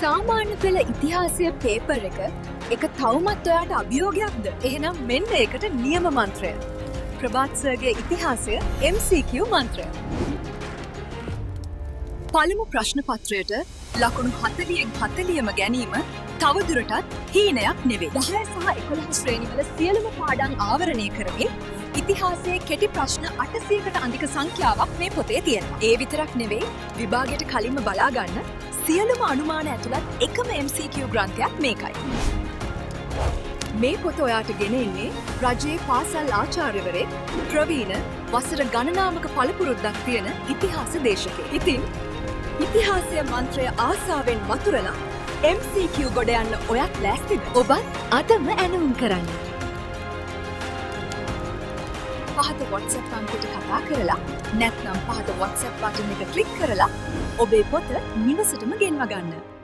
සාමාන්‍ය පෙළ ඉතිහාසය පේපර් එක තවමත් ඔයාට අභියෝගයක්ද? එහෙනම් මෙන්න ඒකට නියම මන්ත්‍රය. ප්‍රභාත් සර්ගේ ඉතිහාසය MCQ මන්ත්‍රය. පළමු ප්‍රශ්න පත්‍රයට ලකුණු 40න් 40ම ගැනීම තවදුරටත් හීනයක් නෙවෙයි. 10 සහ 11 ශ්‍රේණිවල සියලුම පාඩම් ආවරණය කරමින් ඉතිහාසයේ කෙටි ප්‍රශ්න 800කට අධික සංඛ්‍යාවක් මේ පොතේ තියෙනවා. ඒ විතරක් නෙවෙයි, විභාගයට කලින්ම බලා ගන්න සියලුම අනුමාන ඇතුළත් එකම MCQ ග්‍රන්ථයක් මේකයි. මේ පොත ඔයාට ගෙන එන්නේ රජයේ පාසල් ආචාර්යවරයෙක් ප්‍රවීණ වසර ගණනාවක පළපුරුද්දක් තියෙන ඉතිහාස දේශකයෙක්. ඉතින් ඉතිහාසය මන්ත්‍රය ආසාවෙන් වතුරලා MCQ ගොඩ යන්න ඔයත් ලෑස්තිද? ඔබත් අදම ඇනවුම් කරන්න. පහත WhatsApp අංකයට කතා කරලා නැත්නම් පහත WhatsApp බටන් එක ක්ලික් කරලා ඔබේ පොත නිවසටම ගෙන්වා ගන්න.